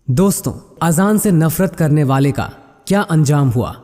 दोस्तों, अजान से नफरत करने वाले का क्या अंजाम हुआ।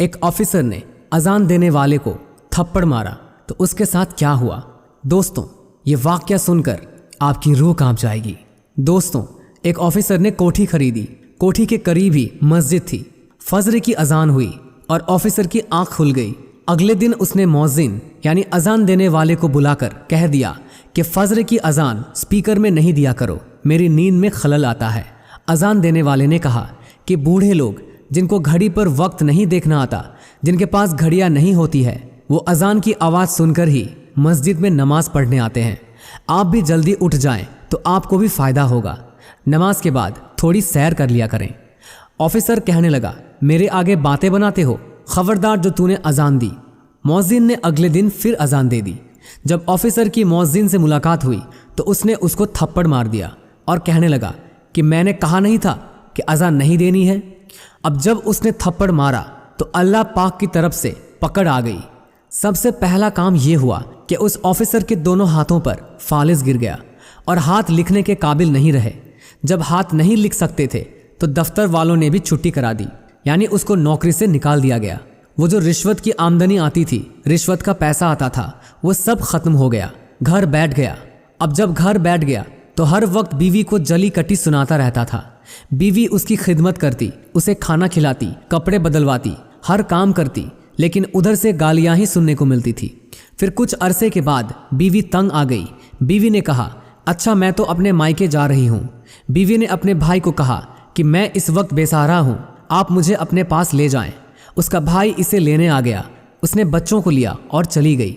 एक ऑफिसर ने अजान देने वाले को थप्पड़ मारा तो उसके साथ क्या हुआ। दोस्तों, ये वाकया सुनकर आपकी रूह कांप जाएगी। दोस्तों, एक ऑफिसर ने कोठी खरीदी। कोठी के करीब ही मस्जिद थी। फजर की अजान हुई और ऑफिसर की आंख खुल गई। अगले दिन उसने मौज़िन यानी अजान देने वाले को बुलाकर कह दिया कि फजर की अजान स्पीकर में नहीं दिया करो, मेरी नींद में खलल आता है। अजान देने वाले ने कहा कि बूढ़े लोग जिनको घड़ी पर वक्त नहीं देखना आता, जिनके पास घड़ियां नहीं होती है, वो अजान की आवाज़ सुनकर ही मस्जिद में नमाज पढ़ने आते हैं। आप भी जल्दी उठ जाएं तो आपको भी फ़ायदा होगा। नमाज के बाद थोड़ी सैर कर लिया करें। ऑफिसर कहने लगा, मेरे आगे बातें बनाते हो, खबरदार जो तूने अजान दी। मौज़िन ने अगले दिन फिर अजान दे दी। जब ऑफिसर की मौज़िन से मुलाकात हुई तो उसने उसको थप्पड़ मार दिया और कहने लगा कि मैंने कहा नहीं था कि अजान नहीं देनी है। अब जब उसने थप्पड़ मारा तो अल्लाह पाक की तरफ से पकड़ आ गई। सबसे पहला काम यह हुआ कि उस ऑफिसर के दोनों हाथों पर फालिस गिर गया और हाथ लिखने के काबिल नहीं रहे। जब हाथ नहीं लिख सकते थे तो दफ्तर वालों ने भी छुट्टी करा दी, यानी उसको नौकरी से निकाल दिया गया। वो जो रिश्वत की आमदनी आती थी, रिश्वत का पैसा आता था, वो सब खत्म हो गया। घर बैठ गया। अब जब घर बैठ गया तो हर वक्त बीवी को जली कटी सुनाता रहता था। बीवी उसकी खिदमत करती, उसे खाना खिलाती, कपड़े बदलवाती, हर काम करती, लेकिन उधर से गालियां ही सुनने को मिलती थी। फिर कुछ अरसे के बाद बीवी तंग आ गई। बीवी ने कहा, अच्छा मैं तो अपने मायके जा रही हूँ। बीवी ने अपने भाई को कहा कि मैं इस वक्त बेसहारा हूँ, आप मुझे अपने पास ले जाएं। उसका भाई इसे लेने आ गया। उसने बच्चों को लिया और चली गई।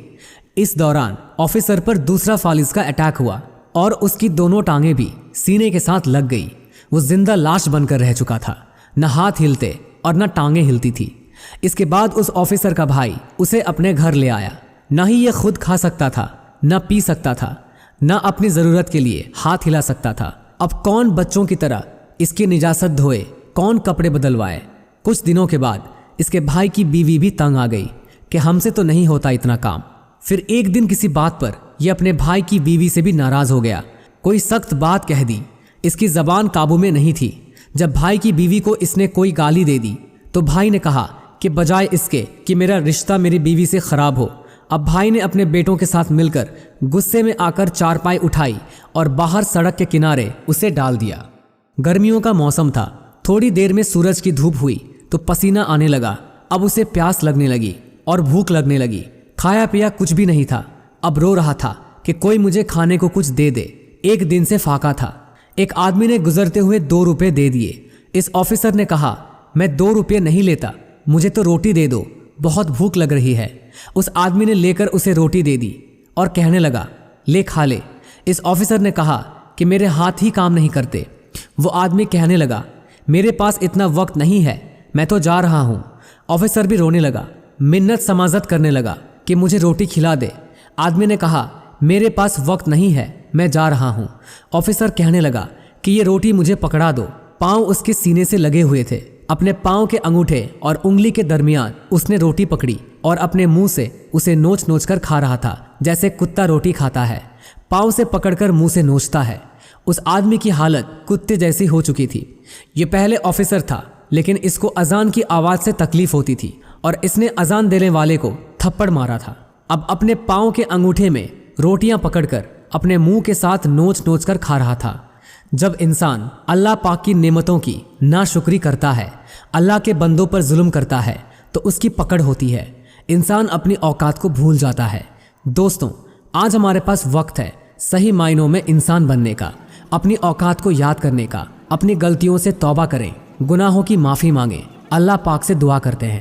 इस दौरान ऑफिसर पर दूसरा फालिस का अटैक हुआ और उसकी दोनों टांगें भी सीने के साथ लग गई। वो जिंदा लाश बनकर रह चुका था। न हाथ हिलते और न टांगें हिलती थी। इसके बाद उस ऑफिसर का भाई उसे अपने घर ले आया। न ही ये खुद खा सकता था, न पी सकता था, न अपनी ज़रूरत के लिए हाथ हिला सकता था। अब कौन बच्चों की तरह इसकी निजासत धोए, कौन कपड़े बदलवाए। कुछ दिनों के बाद इसके भाई की बीवी भी तंग आ गई कि हमसे तो नहीं होता इतना काम। फिर एक दिन किसी बात पर यह अपने भाई की बीवी से भी नाराज़ हो गया। कोई सख्त बात कह दी। इसकी ज़बान काबू में नहीं थी। जब भाई की बीवी को इसने कोई गाली दे दी तो भाई ने कहा कि बजाय इसके कि मेरा रिश्ता मेरी बीवी से ख़राब हो। अब भाई ने अपने बेटों के साथ मिलकर गुस्से में आकर चारपाई उठाई और बाहर सड़क के किनारे उसे डाल दिया। गर्मियों का मौसम था। थोड़ी देर में सूरज की धूप हुई तो पसीना आने लगा। अब उसे प्यास लगने लगी और भूख लगने लगी। खाया पिया कुछ भी नहीं था। अब रो रहा था कि कोई मुझे खाने को कुछ दे दे। एक दिन से फाका था। एक आदमी ने गुजरते हुए 2 रुपए दे दिए। इस ऑफिसर ने कहा, मैं 2 रुपये नहीं लेता, मुझे तो रोटी दे दो, बहुत भूख लग रही है। उस आदमी ने लेकर उसे रोटी दे दी और कहने लगा, ले खा ले। इस ऑफिसर ने कहा कि मेरे हाथ ही काम नहीं करते। वो आदमी कहने लगा, मेरे पास इतना वक्त नहीं है, मैं तो जा रहा हूँ। ऑफिसर भी रोने लगा, मिन्नत समाजत करने लगा कि मुझे रोटी खिला दे। आदमी ने कहा, मेरे पास वक्त नहीं है, मैं जा रहा हूँ। ऑफिसर कहने लगा कि ये रोटी मुझे पकड़ा दो। पाँव उसके सीने से लगे हुए थे। अपने पाँव के अंगूठे और उंगली के दरमियान उसने रोटी पकड़ी और अपने मुंह से उसे नोच नोच कर खा रहा था, जैसे कुत्ता रोटी खाता है, पाँव से पकड़कर मुंह से नोचता है। उस आदमी की हालत कुत्ते जैसी हो चुकी थी। ये पहले ऑफिसर था, लेकिन इसको अजान की आवाज़ से तकलीफ होती थी और इसने अजान देने वाले को थप्पड़ मारा था। अब अपने पाँव के अंगूठे में रोटियां पकड़कर अपने मुंह के साथ नोच नोच कर खा रहा था। जब इंसान अल्लाह पाक की नेमतों की नाशुक्री करता है, अल्लाह के बंदों पर जुल्म करता है, तो उसकी पकड़ होती है। इंसान अपनी औकात को भूल जाता है। दोस्तों, आज हमारे पास वक्त है सही मायनों में इंसान बनने का, अपनी औकात को याद करने का। अपनी गलतियों से तौबा करें, गुनाहों की माफ़ी मांगें, अल्लाह पाक से दुआ करते हैं।